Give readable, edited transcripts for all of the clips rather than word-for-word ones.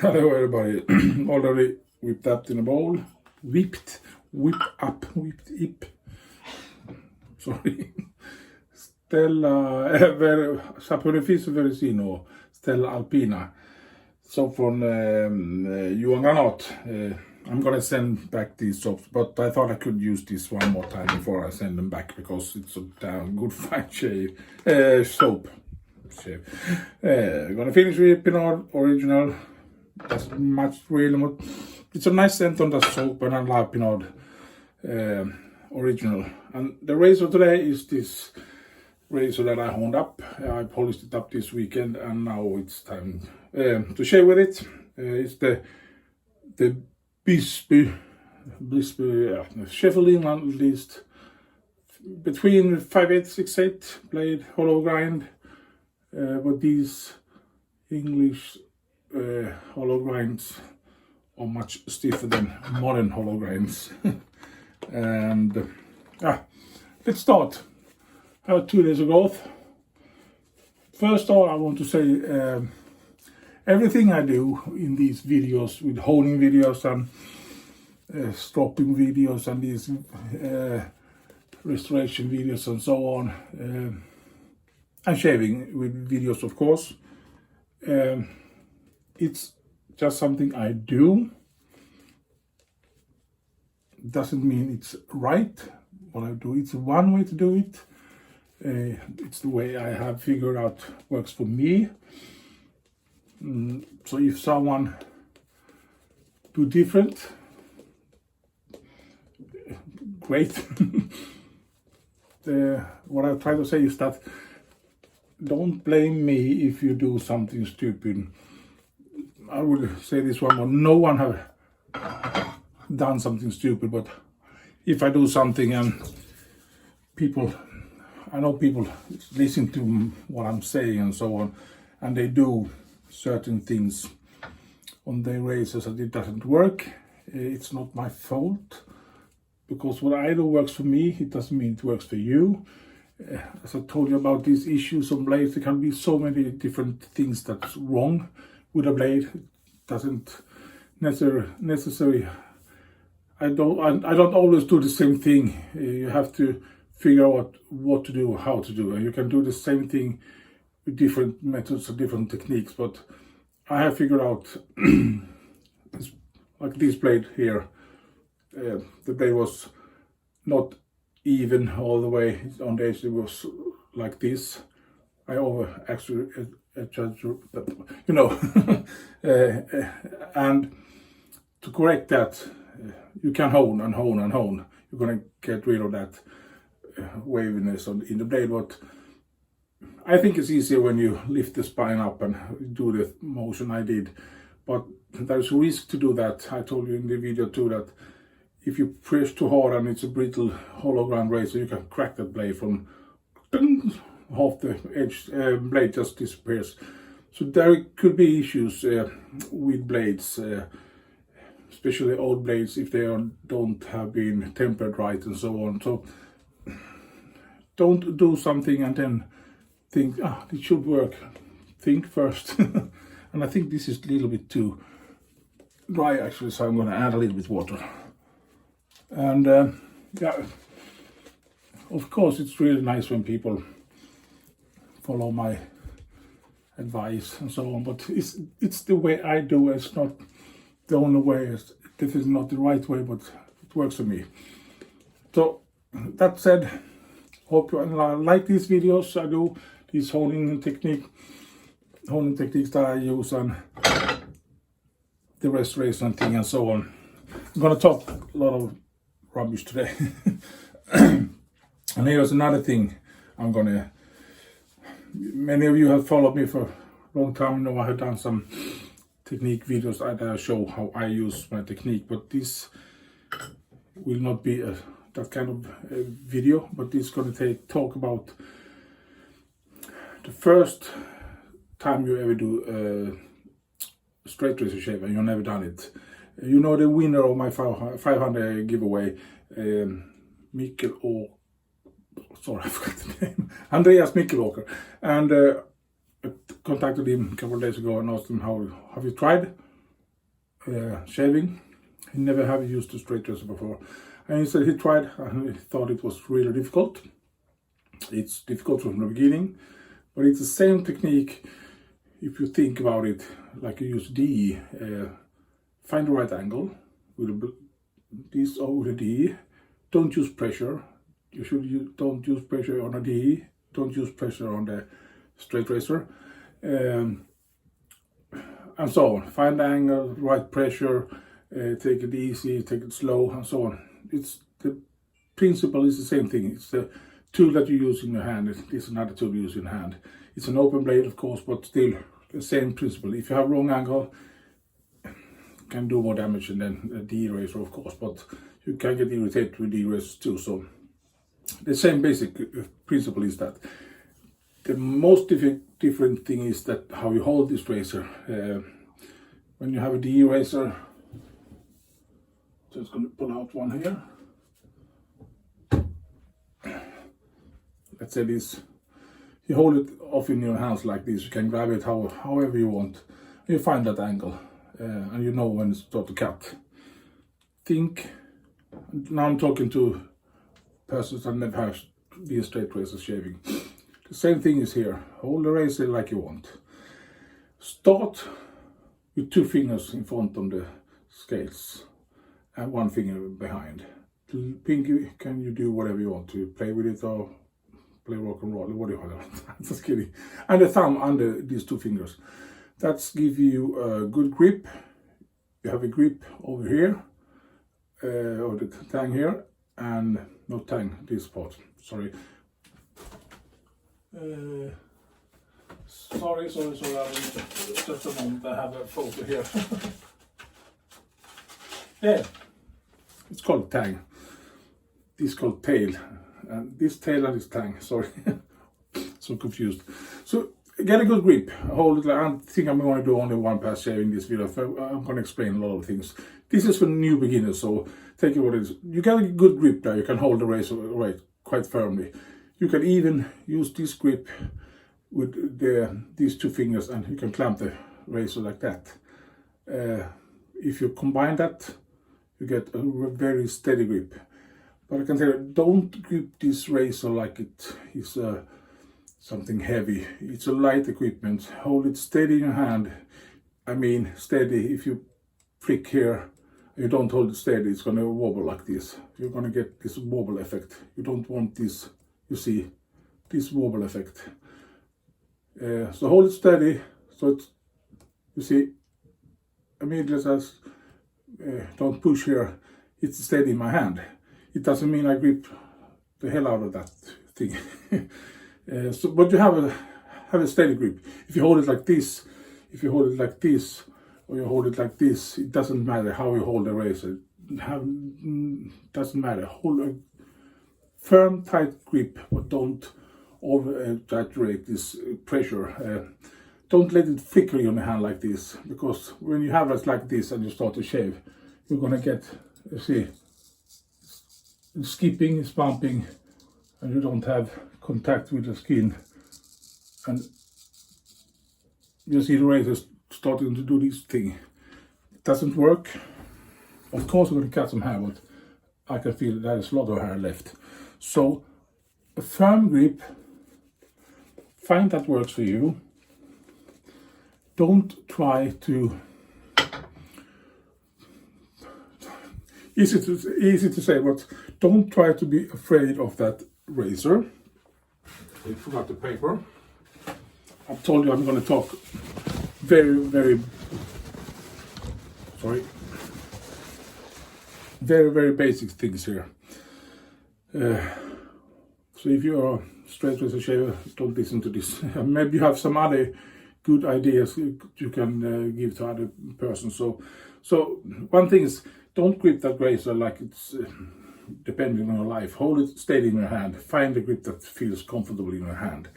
Hello everybody. Already whipped up in a bowl. Whipped up. Sorry. Stella, Saponificio Varesino, Stella Alpina. So from Johan Granath. I'm gonna send back these soaps, but I thought I could use this one more time before I send them back because it's a damn good fine soap. Gonna finish with Pinaud original. That's much really much. It's a nice scent on the soap, and I love Pinaud original. And the razor today is this razor that I honed up. I polished it up this weekend, and now it's time to shave with it. It's the Bisby, Sheffield, England, at least between 5/8, 6/8 blade hollow grind. But these English hollow grinds are much stiffer than modern hollow grinds. And let's start. I have 2 days of growth. First of all, I want to say everything I do in these videos, with honing videos and stropping videos and these restoration videos and so on, and shaving with videos, of course. It's just something I do. Doesn't mean it's right what I do. It's one way to do it. It's the way I have figured out works for me. So if someone do different, great. What I try to say is that don't blame me if you do something stupid. I will say this one more. No one have done something stupid, but if I do something and I know people listen to what I'm saying and so on, and they do certain things on their razors and it doesn't work, it's not my fault, because what I do works for me. It doesn't mean it works for you. As I told you about these issues on blades, there can be so many different things that's wrong with a blade. It doesn't necessarily. I don't always do the same thing. You have to figure out what to do, how to do, and you can do the same thing with different methods or different techniques. But I have figured out, like this blade here, the blade was not even all the way on the edge. It was like this. I actually and to correct that, you can hone and hone and hone. You're gonna get rid of that waviness in the blade. But I think it's easier when you lift the spine up and do the motion I did. But there's a risk to do that. I told you in the video too that if you press too hard and it's a brittle hollow ground razor, you can crack that blade from half the edge. Blade just disappears. So there could be issues with blades, especially old blades, if they don't have been tempered right and so on. So don't do something and then think, it should work. Think first. And I think this is a little bit too dry actually, so I'm going to add a little bit water. And of course it's really nice when people follow my advice and so on, but it's the way I do. It's not the only way. This is not the right way, but it works for me. So that said, hope you like these videos I do, these honing techniques that I use, and the restoration thing and so on. I'm gonna talk a lot of rubbish today. And here's another thing many of you have followed me for a long time, you know I have done some technique videos that show how I use my technique, but this will not be that kind of video, but this is going to talk about the first time you ever do straight razor shave and you've never done it. You know the winner of my 500 giveaway, Mikkel or sorry, I forgot the name, Andreas Mikkelåker, and I contacted him a couple of days ago and asked him, have you tried shaving. He never have used a straight razor before. And he said he tried and he thought it was really difficult. It's difficult from the beginning, but it's the same technique if you think about it, like you use DE. Find the right angle with this over the DE. Don't use pressure. Don't use pressure on a DE. Don't use pressure on the straight razor. And so on. Find the angle, right pressure, take it easy, take it slow, and so on. The principle is the same thing. It's the tool that you use in your hand. It's another tool you use in your hand. It's an open blade, of course, but still the same principle. If you have wrong angle, you can do more damage than a DE razor, of course, but you can get irritated with DE razors too. So the same basic principle is that. The most different thing is that how you hold this razor. When you have a DE razor, just going to pull out one here. Let's say this. You hold it off in your hands like this. You can grab it however you want. You find that angle, and you know when it's start to cut. Think. Now I'm talking to persons that never have been straight razor shaving. The same thing is here. Hold the razor like you want. Start with 2 fingers in front of the scales and 1 finger behind. Pinky, can you do whatever you want to, play with it or play rock and roll, what do you want? Just kidding. And the thumb under these 2 fingers. That's give you a good grip. You have a grip over here, or the tang here, and not tang, this part, sorry. Sorry, just a moment, I have a photo here. Yeah, it's called tang. This is called tail, and this tail and this tang, sorry. So confused. So get a good grip, hold it. I think I'm going to do only one pass shaving this video. I'm going to explain a lot of things. This is for new beginners, so take it what it is. You get a good grip there, you can hold the razor right quite firmly. You can even use this grip with these 2 fingers, and you can clamp the razor like that. If you combine that, you get a very steady grip. But I can tell you, don't grip this razor like it is something heavy. It's a light equipment. Hold it steady in your hand. I mean steady. If you flick here, you don't hold it steady, it's going to wobble like this. You're going to get this wobble effect. You don't want this, you see, this wobble effect. So hold it steady, so it's, you see, immediately as don't push here, it's steady in my hand. It doesn't mean I grip the hell out of that thing. But you have a steady grip. If you hold it like this, or you hold it like this, it doesn't matter how you hold the razor. Doesn't matter. Hold a firm, tight grip, but don't over-exaggerate this pressure. Don't let it flicker in your hand like this, because when you have it like this and you start to shave, you're gonna get, you see, it's skipping, it's bumping, and you don't have contact with the skin, and you see the razor starting to do this thing. It doesn't work. Of course I'm going to cut some hair, but I can feel there's a lot of hair left. So a firm grip, find that works for you. Don't try to, easy to say, but don't try to be afraid of that razor. I forgot the paper. I told you I'm going to talk very basic things here. So if you're a straight razor shaver, don't listen to this. Maybe you have some other good ideas you can give to other persons. So one thing is, don't grip that razor like it's depending on your life. Hold it steady in your hand. Find a grip that feels comfortable in your hand.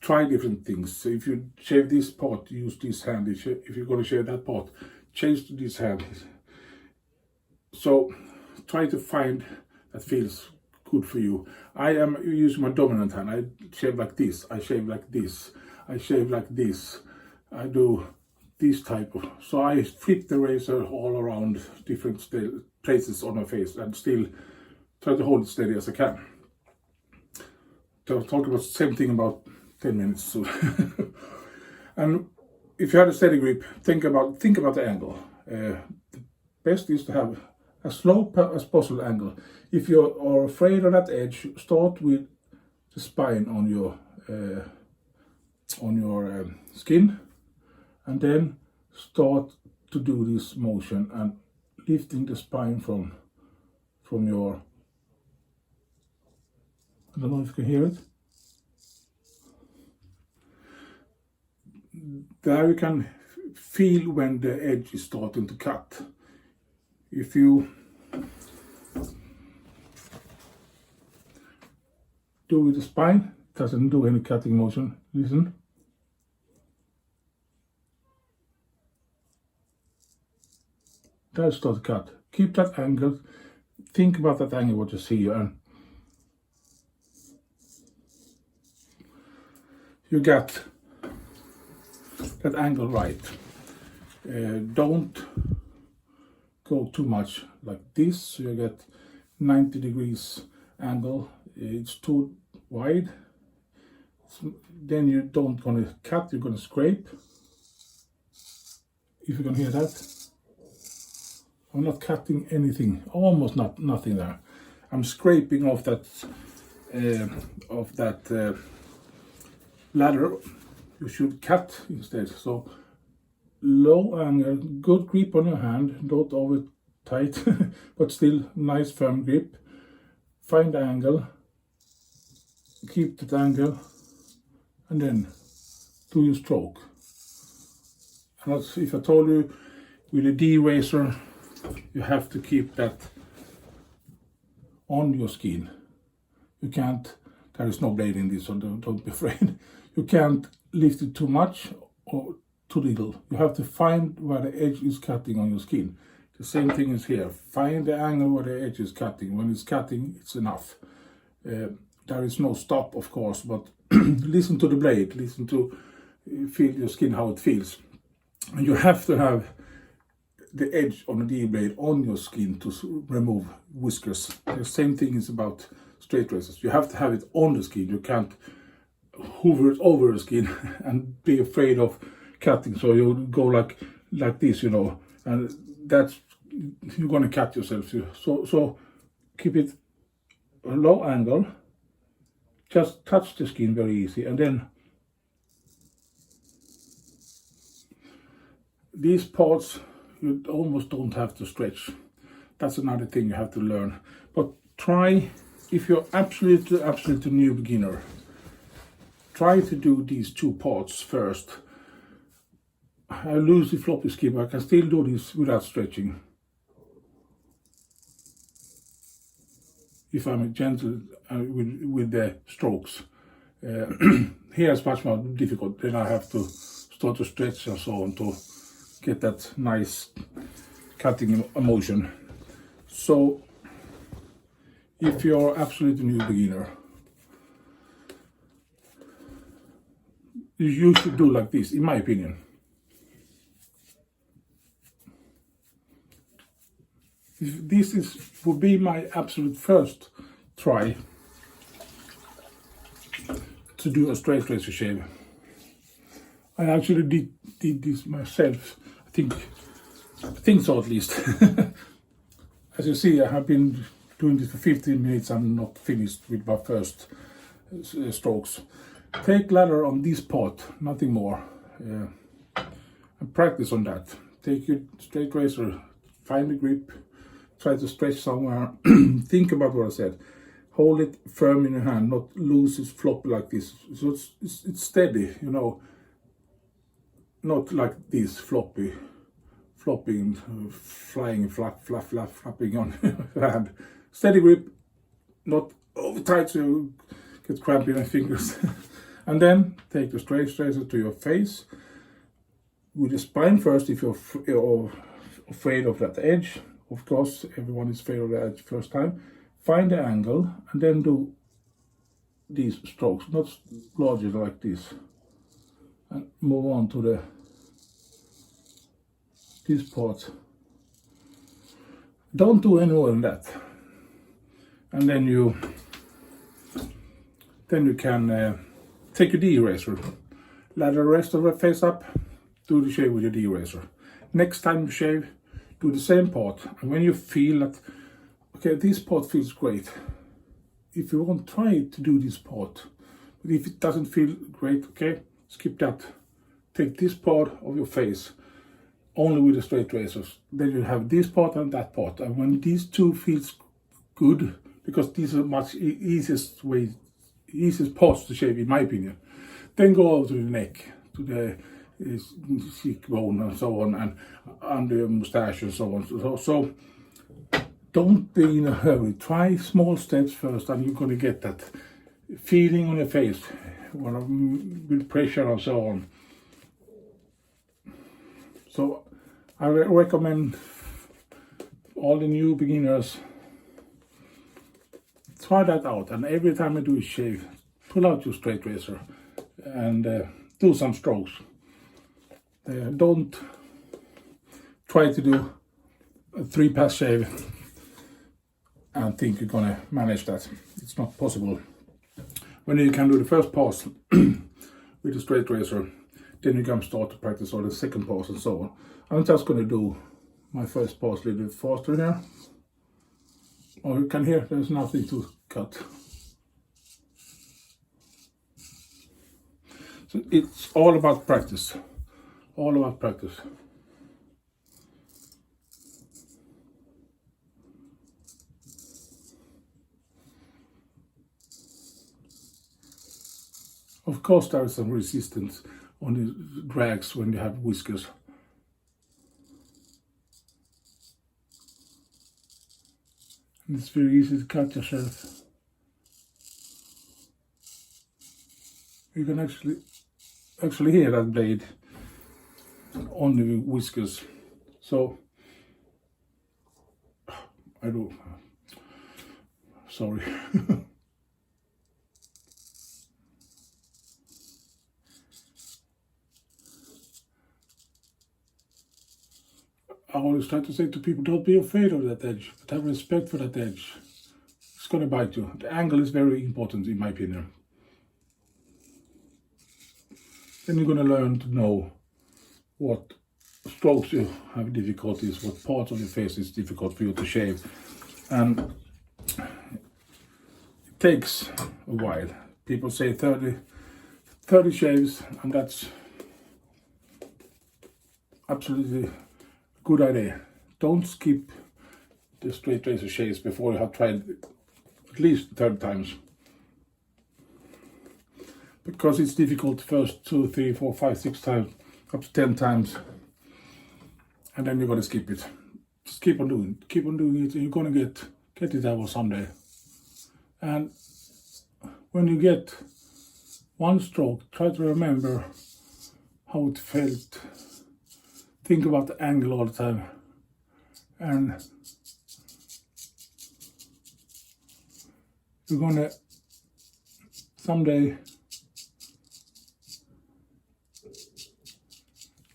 Try different things. So if you shave this part, use this hand. If you're going to shave that part, change to this hand. So try to find that feels good for you. I am using my dominant hand. I shave like this. I shave like this. I shave like this. I do this type of, so I flip the razor all around different places on my face and still try to hold it steady as I can. So I'll talk about the same thing about 10 minutes. So and if you have a steady grip, think about the angle. The best is to have as low as possible angle. If you are afraid of that edge, start with the spine on your skin, and then start to do this motion and lifting the spine from your, I don't know if you can hear it. There you can feel when the edge is starting to cut. If you do with the spine, it doesn't do any cutting motion. Listen. That starts to cut. Keep that angle. Think about that angle, what you see, and you get that angle right. Don't go too much like this, so you get 90 degrees angle. It's too wide. Then you don't gonna cut, you're gonna scrape. If you can hear that. I'm not cutting anything, almost nothing there. I'm scraping off that ladder. You should cut instead. So low angle, good grip on your hand, not over tight, but still nice firm grip. Find the angle, keep that angle, and then do your stroke. And that's, if I told you with a D razor, you have to keep that on your skin. You can't, there is no blade in this, so don't be afraid. You can't lift it too much or too little. You have to find where the edge is cutting on your skin. The same thing is here. Find the angle where the edge is cutting. When it's cutting, it's enough. There is no stop, of course, but listen to the blade. Listen to, feel your skin, how it feels. And you have to have the edge on the D blade on your skin to remove whiskers. The same thing is about straight razors. You have to have it on the skin. You can't hover it over the skin and be afraid of cutting. So you go like this, you know, and that's, you're gonna cut yourself. So keep it a low angle. Just touch the skin very easy, and then these parts you almost don't have to stretch. That's another thing you have to learn. But try, if you're absolutely new beginner, try to do these two parts first. I lose the floppy skin, but I can still do this without stretching. If I'm gentle with the strokes. Here it's much more difficult. Then I have to start to stretch and so on to get that nice cutting motion. So if you're absolutely new beginner, you should do like this, in my opinion. This would be my absolute first try to do a straight razor shave. I actually did this myself. I think so, at least. As you see, I have been doing this for 15 minutes. I'm not finished with my first strokes. Take ladder on this part, nothing more. And practice on that. Take your straight razor, find the grip, try to stretch somewhere. Think about what I said. Hold it firm in your hand, not loose, it's floppy like this. So it's steady, you know. Not like this flopping, flying, flapping on your hand. Steady grip, not over tight so you get cramp in your fingers. And then take the straight razor to your face. With the spine first, if you're afraid of that edge. Of course, everyone is afraid of the edge first time. Find the angle and then do these strokes, not larger like this. And move on to the this part. Don't do any more than that. And then you can take your de-eraser, lather the rest of the face up, do the shave with your de-eraser. Next time you shave, do the same part, and when you feel that, okay, this part feels great, if you want, try to do this part, but if it doesn't feel great, okay, skip that. Take this part of your face only with the straight razors. Then you have this part and that part, and when these two feels good, because these are much easiest parts to shave in my opinion, then go over to the neck, to the cheekbone and so on, and under your mustache and so on. So don't be in a hurry. Try small steps first, and you're going to get that feeling on your face with pressure and so on. So I recommend all the new beginners, try that out, and every time you do a shave, pull out your straight razor and do some strokes. Don't try to do a 3-pass shave and think you're gonna manage that. It's not possible. When you can do the first pass with the straight razor, then you can start to practice all the second pass and so on. I'm just gonna do my first pass a little bit faster here. Or you can hear there's nothing to cut. So it's all about practice. All about practice. Of course there is some resistance on the drags when you have whiskers. And it's very easy to cut yourself. You can actually hear that blade on the whiskers. So I do. Sorry. I always try to say to people, don't be afraid of that edge, but have respect for that edge. It's going to bite you. The angle is very important in my opinion. Then you're going to learn to know what strokes you have difficulties, what parts of your face is difficult for you to shave. And it takes a while. People say 30 shaves, and that's absolutely good idea. Don't skip the straight razor shaves before you have tried at least 30 times. Because it's difficult first 2, 3, 4, 5, 6 times, up to 10 times. And then you're gonna skip it. Just keep on doing it, and you're gonna get it out someday. And when you get one stroke, try to remember how it felt. Think about the angle all the time, and you're gonna someday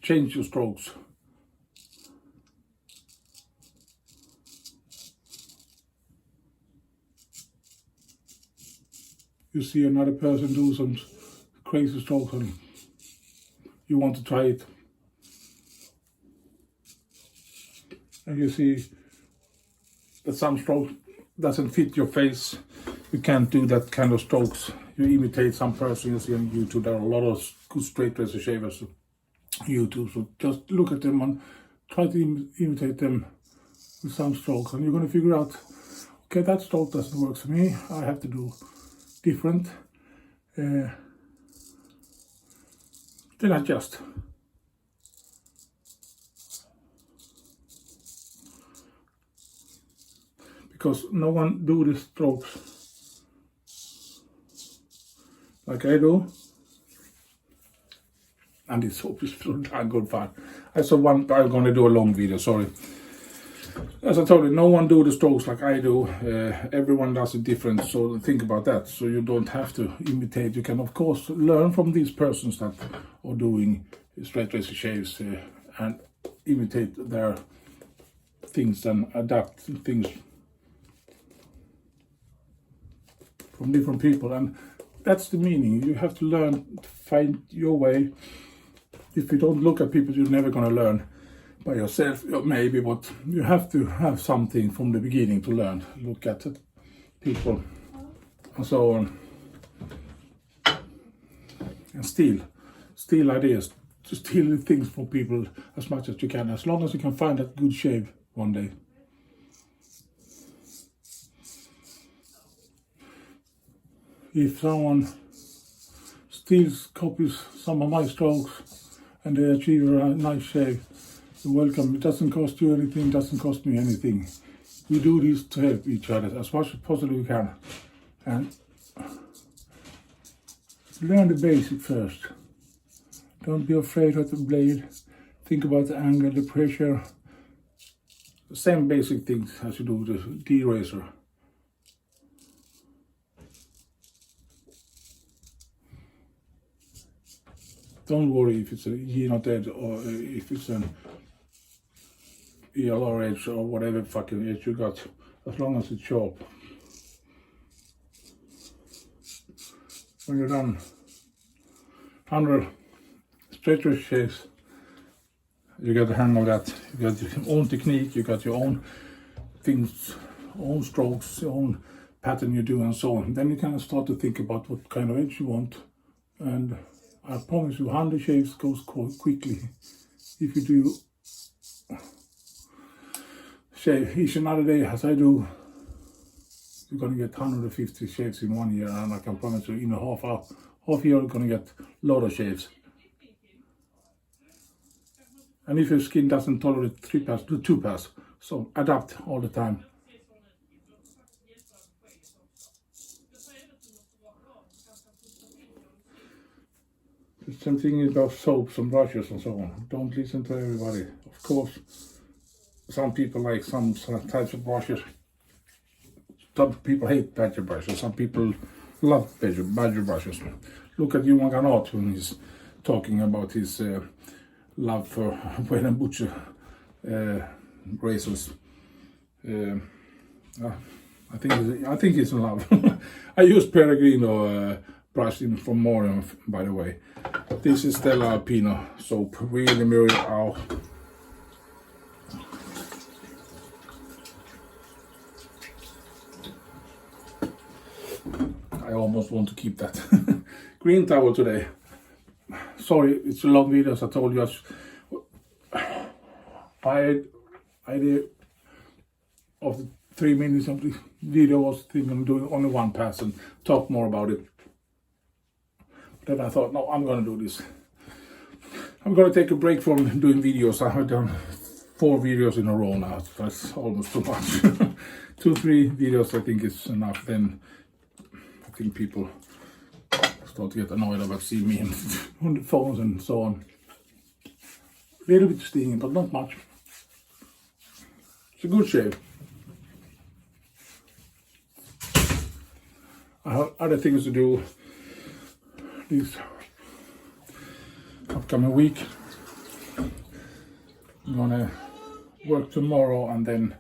change your strokes. You see another person do some crazy strokes and you want to try it. And you see that some strokes doesn't fit your face. You can't do that kind of strokes. You imitate some person you see on YouTube. There are a lot of good straight razor shavers on YouTube. So just look at them and try to imitate them with some strokes. And you're going to figure out, okay, that stroke doesn't work for me. I have to do different. Then adjust. Because no one do the strokes like I do, and it's obviously not good fun. I saw one. I'm gonna do a long video. Sorry. As I told you, no one do the strokes like I do. Everyone does it different. So think about that. So you don't have to imitate. You can of course learn from these persons that are doing straight razor shaves, and imitate their things and adapt things from different people, and that's the meaning. You have to learn, find your way. If you don't look at people, you're never going to learn by yourself, maybe, but you have to have something from the beginning to learn. Look at it, people and so on, and steal ideas, to steal things from people as much as you can, as long as you can find that good shave one day. If someone steals, copies some of my strokes and they achieve a nice shave, you're welcome. It doesn't cost you anything, doesn't cost me anything. We do this to help each other as much as possibly we can. And learn the basic first. Don't be afraid of the blade. Think about the angle, the pressure. The same basic things as you do with the derazer. Don't worry if it's a G-knot edge or if it's an ELR edge or whatever fucking edge you got, as long as it's sharp. When you're done 100 stretcher shaves, you get the hang of that. You got your own technique, you got your own things, own strokes, your own pattern you do and so on. Then you can start to think about what kind of edge you want, and I promise you 100 shaves goes quite quickly. If you do shave each another day as I do, you're gonna get 150 shaves in 1 year, and I can promise you in a half year you're gonna get a lot of shaves. And if your skin doesn't tolerate 3 pass, do 2 pass. So adapt all the time. The same thing about soaps and brushes and so on. Don't listen to everybody. Of course, some people like some types of brushes. Some people hate badger brushes. Some people love badger brushes. Look at Johan Granath when he's talking about his love for Shave&Butcher razors. I think it's in love. I use Peregrino brush from Marion, by the way. This is Stella Alpina soap. Really mirror out. I almost want to keep that. Green towel today. Sorry, it's a long video, as I told you. I did of the 3 minutes of the video was thinking of doing only one pass and talk more about it. Then I thought, no, I'm gonna do this. I'm gonna take a break from doing videos. I have done 4 videos in a row now. That's almost too much. 2-3 videos I think is enough. Then I think people start to get annoyed about seeing me on the phones and so on. A little bit stinging, but not much. It's a good shave. I have other things to do this upcoming week. I'm gonna work tomorrow and then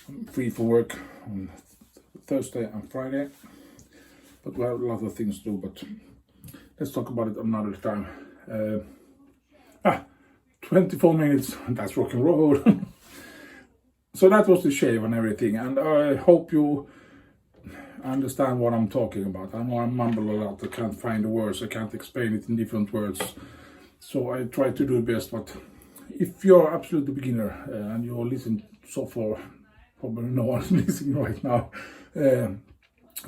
I'm free for work on Thursday and Friday. But we have a lot of things to do, but let's talk about it another time. 24 minutes, that's rock and roll. So that was the shave and everything, and I hope you understand what I'm talking about. I know I mumble a lot, I can't find the words, I can't explain it in different words. So I try to do the best, but if you're absolutely beginner and you're listening so far, probably no one's listening right now,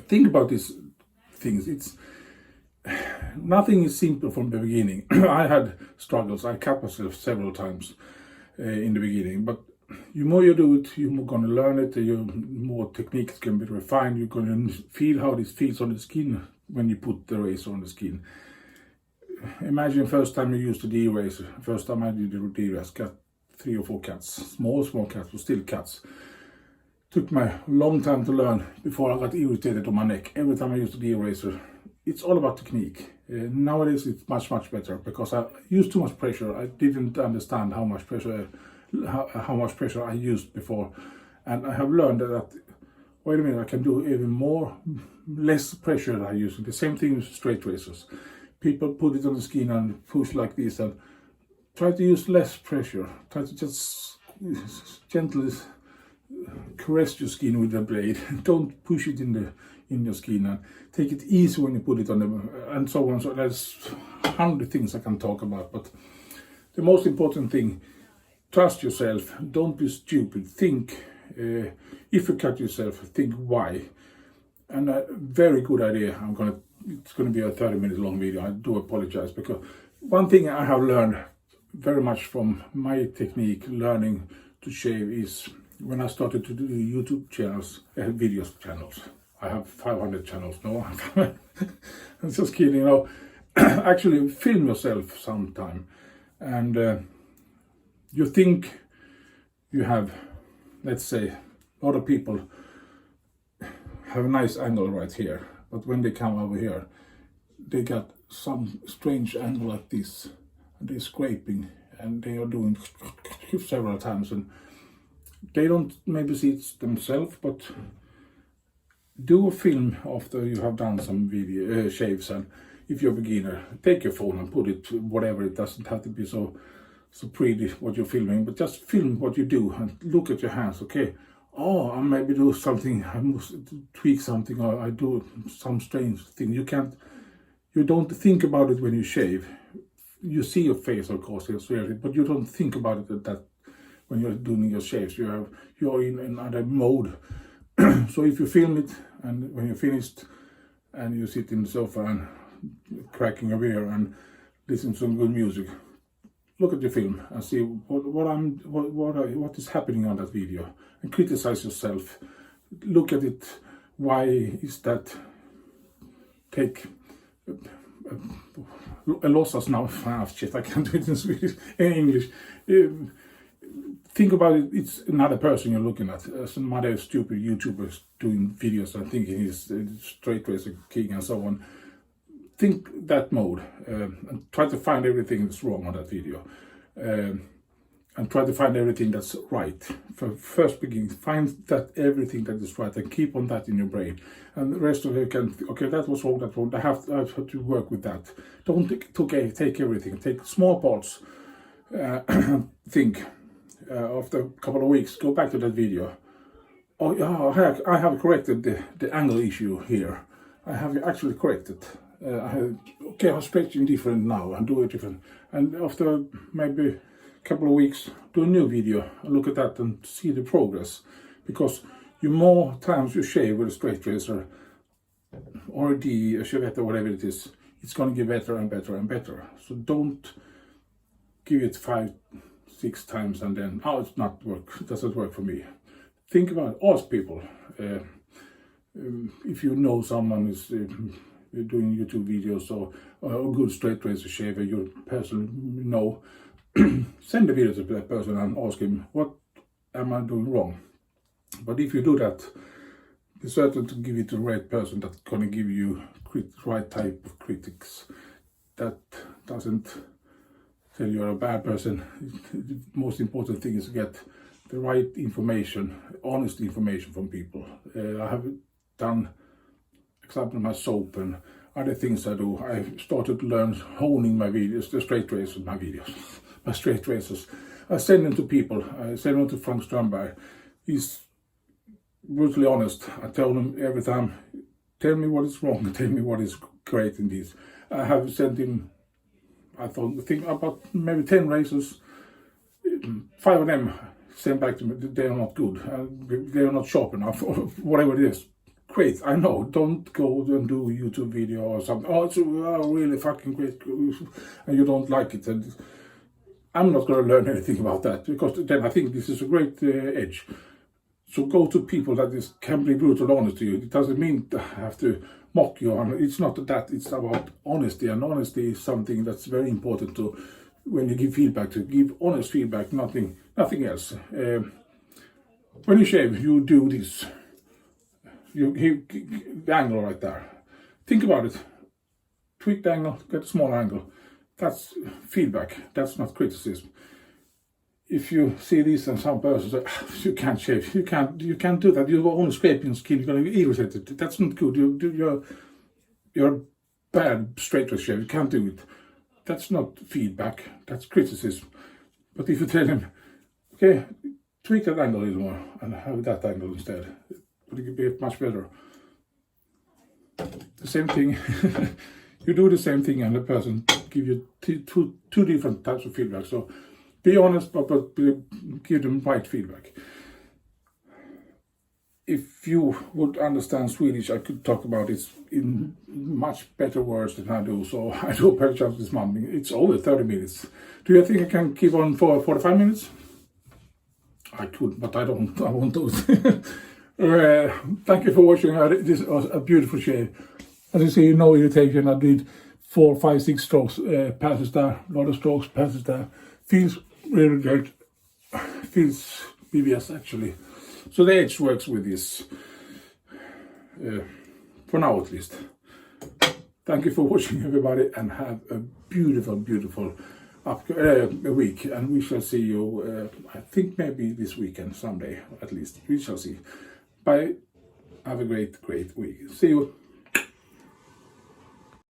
think about these things. It's nothing is simple from the beginning. I had struggles. I cut myself several times in the beginning, but the more you do it, you're going to learn it. Your more techniques can be refined. You're going to feel how this feels on the skin when you put the razor on the skin. Imagine first time you used the D-razor. First time I did the D-razor, got 3 or 4 cuts. Small cuts, but still cuts. Took me a long time to learn before I got irritated on my neck. Every time I used the D-razor, it's all about technique. Nowadays it's much better because I used too much pressure. I didn't understand how much pressure I used before, and I have learned that wait a minute, I can do even less pressure than I used. The same thing with straight razors. People put it on the skin and push like this, and try to use less pressure. Try to just gently caress your skin with the blade. Don't push it in your skin, and take it easy when you put it on the, and so on. So there's 100 things I can talk about, but the most important thing, trust yourself. Don't be stupid. Think, if you cut yourself, think why. And a very good idea, it's gonna be a 30-minute long video. I do apologize, because one thing I have learned very much from my technique learning to shave is when I started to do YouTube channels, videos channels. I have 500 channels now. I'm just kidding, you know. Actually film yourself sometime, and you think you have, let's say, a lot of people have a nice angle right here, but when they come over here, they got some strange angle like this, and they're scraping, and they are doing several times, and they don't maybe see it themselves, but do a film after you have done some video shaves. And if you're a beginner, take your phone and put it whatever. It doesn't have to be so pretty what you're filming, but just film what you do and look at your hands. Okay, oh, I maybe do something, I must tweak something, or I do some strange thing. You don't think about it when you shave. You see your face, of course, but you don't think about it that when you're doing your shaves. You're in another mode. So if you film it, and when you're finished, and you sit in the sofa and cracking a beer and listen to some good music, look at your film and see what is happening on that video, and criticize yourself. Look at it. Why is that? Take a låtsas now. Shit, I can't do it in Swedish, in English. Think about it. It's another person you're looking at. Some other stupid YouTubers doing videos and thinking he's straight razor king and so on. Think that mode, and try to find everything that's wrong on that video, and try to find everything that's right. First begin, find that everything that is right, and keep on that in your brain. And the rest of it can, okay, that was wrong, that wrong. I have to work with that. Don't take everything. Take small parts. Think. After a couple of weeks, go back to that video. Oh yeah, I have corrected the angle issue here. I have actually corrected. I'm stretching different now and do it different. And after maybe a couple of weeks, do a new video and look at that and see the progress. Because the more times you shave with a straight razor, or a Chevette, or whatever it is, it's going to get better and better and better. So don't give it 5-6 times and then, oh, it's not work, it doesn't work for me. Think about it. Ask people. If you know someone is doing YouTube videos, or a good straight razor shaver, your person know, send the video to that person and ask him, what am I doing wrong? But if you do that, be certain to give it to the right person that's going to give you right type of critics. That doesn't tell you're a bad person. The most important thing is to get the right information, honest information from people. I have done, example, my soap and other things I do. I started to learn honing my videos, the straight razors, my straight razors. I send them to people. I send them to Frank Strömberg. He's brutally honest. I tell him every time, tell me what is wrong, tell me what is great in this. I have sent him, I think about maybe 10 razors. 5 of them sent back to me, they are not good, they are not sharp enough, or whatever it is. Great, I know, don't go and do a YouTube video or something. Oh, it's really fucking great, and you don't like it. And I'm not going to learn anything about that, because then I think this is a great edge. So go to people that can be brutal honest to you. It doesn't mean to have to mock you. It's not that, it's about honesty, and honesty is something that's very important to, when you give feedback, to give honest feedback, nothing else. When you shave, you do this. The angle right there. Think about it. tweak the angle, get a small angle. That's feedback, that's not criticism. If you see this and some person say, you can't shave, you can't do that, you're only scraping skin, you're going to be irritated. That's not good, you're bad straight shave, you can't do it. That's not feedback, that's criticism. But if you tell him, okay, tweak that angle a little more and have that angle instead, it would be much better. The same thing, you do the same thing and the person give you two different types of feedback. So be honest, but give them right feedback. If you would understand Swedish, I could talk about it in much better words than I do. So I do apologize for this mumbling. It's over 30 minutes. Do you think I can keep on for 45 minutes? I could, but I don't. I won't do it. Thank you for watching. This was a beautiful shave. As you see, no irritation. I did 4, 5, 6 strokes, passes there. A lot of strokes, passes there. Feels really good. Feels BBS actually. So the edge works with this. For now at least. Thank you for watching, everybody, and have a beautiful, beautiful week. And we shall see you, I think maybe this weekend, someday at least. We shall see. Bye. Have a great, great week. See you.